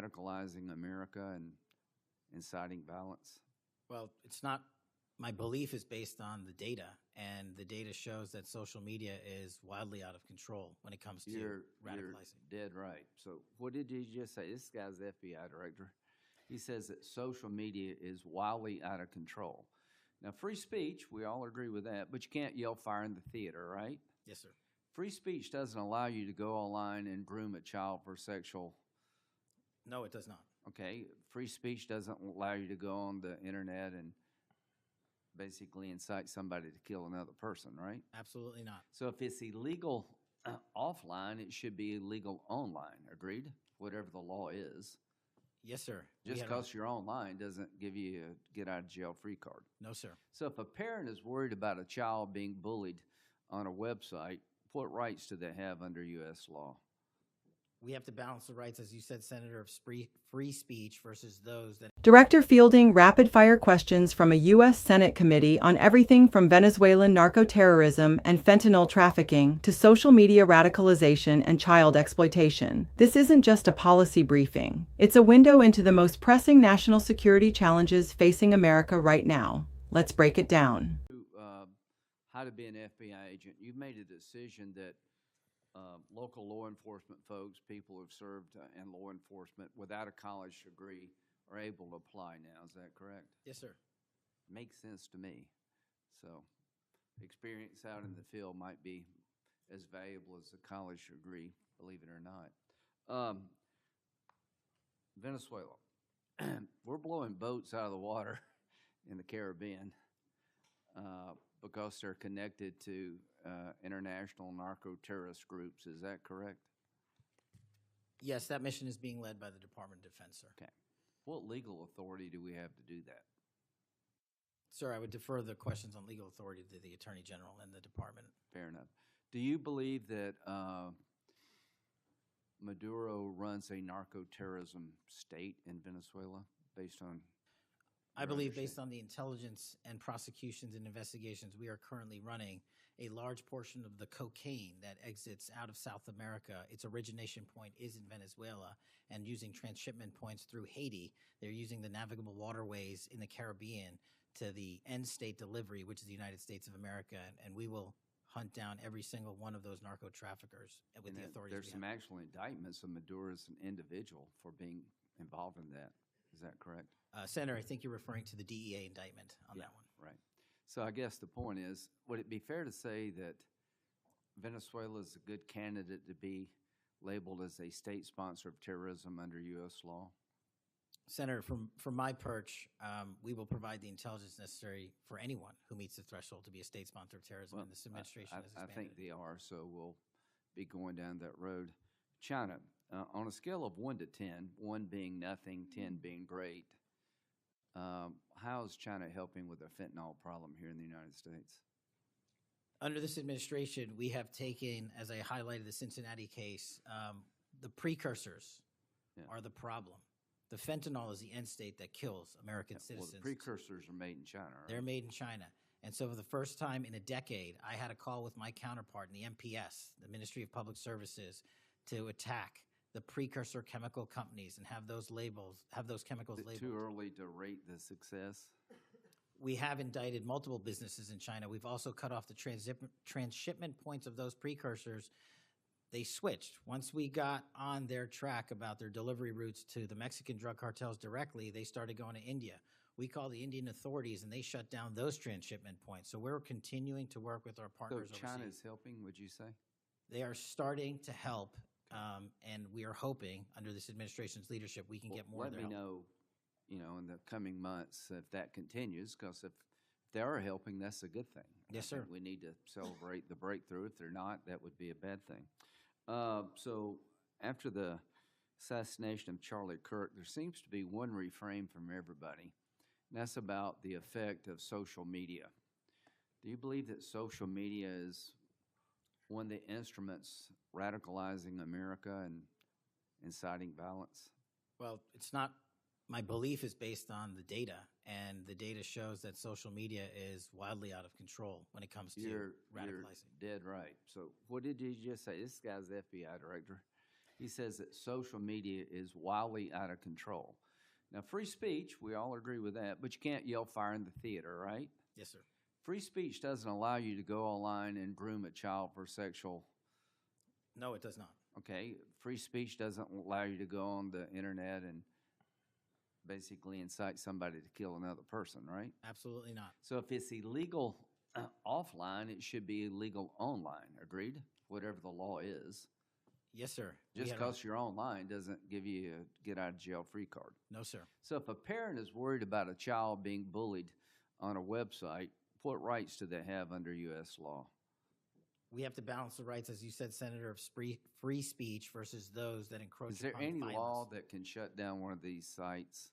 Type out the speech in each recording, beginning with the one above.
radicalizing America and inciting violence? Well, it's not. My belief is based on the data, and the data shows that social media is wildly out of control when it comes to radicalizing. You're dead right. So what did you just say? This guy's the FBI director. He says that social media is wildly out of control. Now, free speech, we all agree with that, but you can't yell fire in the theater, right? Yes, sir. Free speech doesn't allow you to go online and groom a child for sexual. No, it does not. Okay, free speech doesn't allow you to go on the internet and basically incite somebody to kill another person, right? Absolutely not. So if it's illegal offline, it should be illegal online. Agreed? Whatever the law is. Yes, sir. Just because you're online doesn't give you a get out of jail free card. No, sir. So if a parent is worried about a child being bullied on a website, what rights do they have under U.S. law? We have to balance the rights, as you said, Senator, of free speech versus those that... Director fielding rapid-fire questions from a U.S. Senate committee on everything from Venezuelan narco-terrorism and fentanyl trafficking to social media radicalization and child exploitation. This isn't just a policy briefing. It's a window into the most pressing national security challenges facing America right now. Let's break it down. How to be an FBI agent. You've made a decision that local law enforcement folks, people who've served in law enforcement without a college degree are able to apply now. Is that correct? Yes, sir. Makes sense to me. So experience out in the field might be as valuable as a college degree, believe it or not. Venezuela. We're blowing boats out of the water in the Caribbean because they're connected to international narco-terrorist groups. Is that correct? Yes, that mission is being led by the Department of Defense, sir. Okay. What legal authority do we have to do that? Sir, I would defer the questions on legal authority to the Attorney General and the Department. Fair enough. Do you believe that Maduro runs a narco-terrorism state in Venezuela based on... I believe based on the intelligence and prosecutions and investigations we are currently running, a large portion of the cocaine that exits out of South America, its origination point is in Venezuela, and using transshipment points through Haiti, they're using the navigable waterways in the Caribbean to the end state delivery, which is the United States of America, and we will hunt down every single one of those narco traffickers with the authorities. There's some actual indictments of Maduro as an individual for being involved in that. Is that correct? Senator, I think you're referring to the DEA indictment on that one. Right. So I guess the point is, would it be fair to say that Venezuela is a good candidate to be labeled as a state sponsor of terrorism under U.S. law? Senator, from my perch, we will provide the intelligence necessary for anyone who meets the threshold to be a state sponsor of terrorism, and this administration has expanded. I think they are, so we'll be going down that road. China, on a scale of 1 to 10, 1 being nothing, 10 being great, how is China helping with the fentanyl problem here in the United States? Under this administration, we have taken, as I highlighted the Cincinnati case, the precursors are the problem. The fentanyl is the end state that kills American citizens. Well, the precursors are made in China, right? They're made in China. And so for the first time in a decade, I had a call with my counterpart in the MPS, the Ministry of Public Services, to attack the precursor chemical companies and have those chemicals labeled. Too early to rate the success? We have indicted multiple businesses in China. We've also cut off the transshipment points of those precursors. They switched. Once we got on their track about their delivery routes to the Mexican drug cartels directly, they started going to India. We called the Indian authorities, and they shut down those transshipment points. So we're continuing to work with our partners overseas. So China is helping, would you say? They are starting to help, and we are hoping, under this administration's leadership, we can get more of their help. Let me know, in the coming months if that continues, because if they are helping, that's a good thing. Yes, sir. We need to celebrate the breakthrough. If they're not, that would be a bad thing. So after the assassination of Charlie Kirk, there seems to be one refrain from everybody, and that's about the effect of social media. Do you believe that social media is one of the instruments radicalizing America and inciting violence? Well, it's not. My belief is based on the data, and the data shows that social media is wildly out of control when it comes to radicalizing. You're dead right. So what did you just say? This guy's the FBI director. He says that social media is wildly out of control. Now, free speech, we all agree with that, but you can't yell fire in the theater, right? Yes, sir. Free speech doesn't allow you to go online and groom a child for sexual. No, it does not. Okay, free speech doesn't allow you to go on the internet and basically incite somebody to kill another person, right? Absolutely not. So if it's illegal offline, it should be illegal online. Agreed? Whatever the law is. Yes, sir. Just because you're online doesn't give you a get out of jail free card. No, sir. So if a parent is worried about a child being bullied on a website, what rights do they have under U.S. law? We have to balance the rights, as you said, Senator, of free speech versus those that encroach Is there upon any violence. law that can shut down one of these sites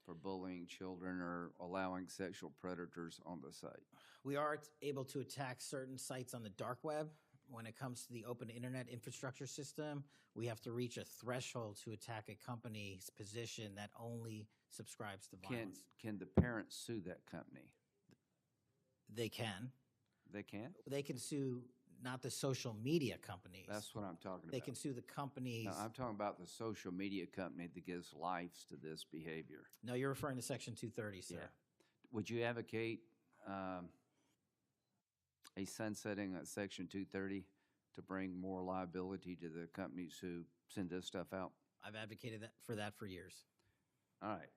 for bullying children or allowing sexual predators on the site? We are able to attack certain sites on the dark web. When it comes to the open internet infrastructure system, we have to reach a threshold to attack a company's position that only subscribes to violence. Can the parents sue that company? They can. They can? They can sue not the social media companies. That's what I'm talking about. They can sue the companies. No, I'm talking about the social media company that gives lives to this behavior. No, you're referring to Section 230, sir. Yeah. Would you advocate a sunsetting of Section 230 to bring more liability to the companies who send this stuff out? I've advocated that for years. All right.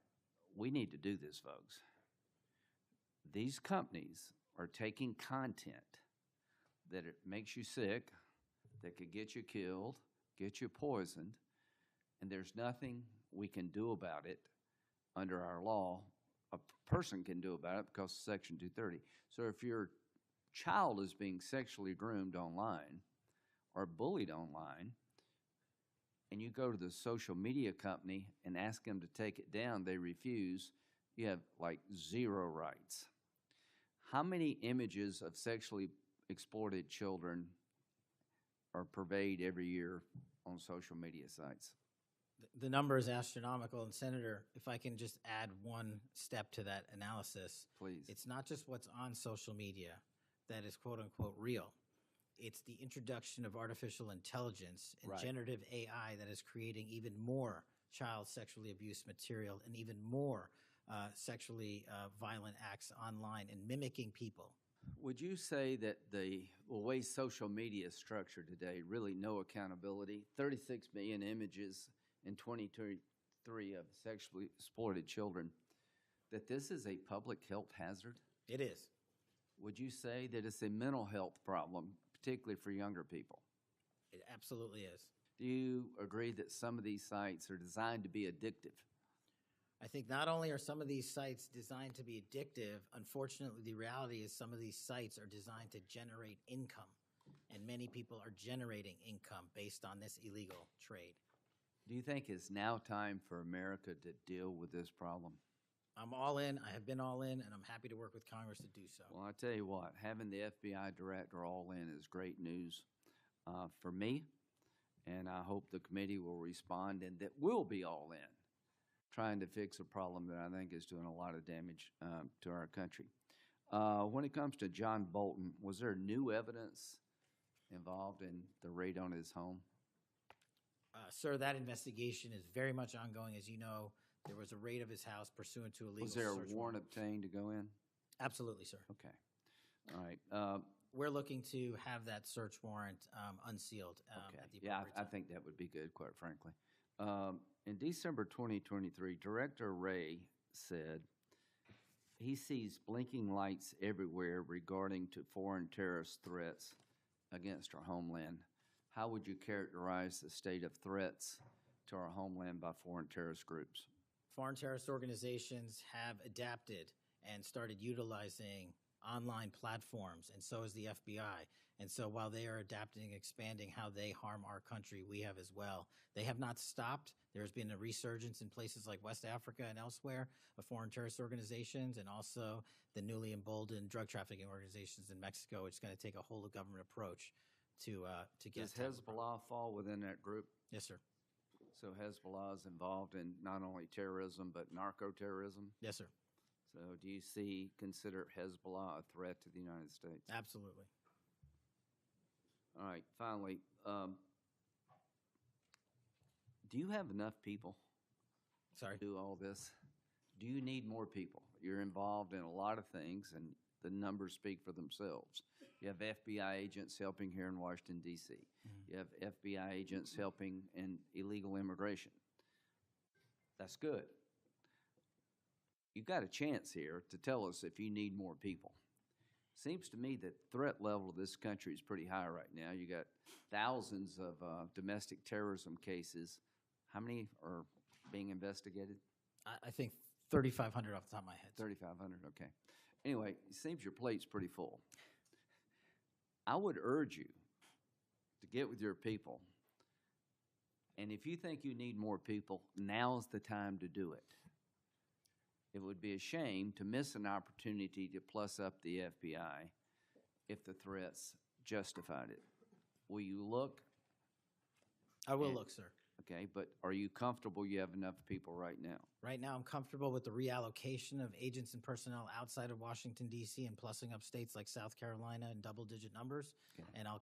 We need to do this, folks. These companies are taking content that it makes you sick, that could get you killed, get you poisoned, and there's nothing we can do about it under our law. A person can do about it because of Section 230. So if your child is being sexually groomed online or bullied online, and you go to the social media company and ask them to take it down, they refuse, you have like zero rights. How many images of sexually exploited children are purveyed every year on social media sites? The number is astronomical. And Senator, if I can just add one step to that analysis. Please. It's not just what's on social media that is quote unquote real. It's the introduction of artificial intelligence and Right. generative AI that is creating even more child sexually abused material and even more sexually violent acts online and mimicking people. Would you say that the way social media is structured today, really no accountability, 36 million images in 2023 of sexually exploited children, that this is a public health hazard? It is. Would you say that it's a mental health problem, particularly for younger people? It absolutely is. Do you agree that some of these sites are designed to be addictive? I think not only are some of these sites designed to be addictive, unfortunately, the reality is some of these sites are designed to generate income, and many people are generating income based on this illegal trade. Do you think it's now time for America to deal with this problem? I'm all in. I have been all in, and I'm happy to work with Congress to do so. Well, I tell you what, having the FBI director all in is great news for me, and I hope the committee will respond and that we'll be all in, trying to fix a problem that I think is doing a lot of damage to our country. When it comes to John Bolton, was there new evidence involved in the raid on his home? Sir, that investigation is very much ongoing. As you know, there was a raid of his house pursuant to a legal Was there a search warrant obtained to go in? Absolutely, sir. Okay. All right. We're looking to have that search warrant unsealed Okay. at the Yeah, appropriate I time. think that would be good, quite frankly. In December 2023, Director Wray said he sees blinking lights everywhere regarding to foreign terrorist threats against our homeland. How would you characterize the state of threats to our homeland by foreign terrorist groups? Foreign terrorist organizations have adapted and started utilizing online platforms, and so has the FBI. And so while they are adapting and expanding how they harm our country, we have as well. They have not stopped. There's been a resurgence in places like West Africa and elsewhere of foreign terrorist organizations, and also the newly emboldened drug trafficking organizations in Mexico. It's going to take a whole of government approach to get. Does Hezbollah fall within that group? Yes, sir. So Hezbollah is involved in not only terrorism but narco-terrorism? Yes, sir. So do you consider Hezbollah a threat to the United States? Absolutely. All right, finally, Do you have enough people Sorry. to do all this? Do you need more people? You're involved in a lot of things, and the numbers speak for themselves. You have FBI agents helping here in Washington, D.C. You have FBI agents helping in illegal immigration. That's good. You've got a chance here to tell us if you need more people. Seems to me that threat level of this country is pretty high right now. You got thousands of domestic terrorism cases. How many are being investigated? I think 3,500 off the top of my head. 3,500, okay. Anyway, it seems your plate's pretty full. I would urge you to get with your people. And if you think you need more people, now's the time to do it. It would be a shame to miss an opportunity to plus up the FBI if the threats justified it. Will you look? I will look, sir. Okay, but are you comfortable you have enough people right now? Right now, I'm comfortable with the reallocation of agents and personnel outside of Washington, D.C. and plussing up states like South Carolina in double-digit numbers, Okay. and I'll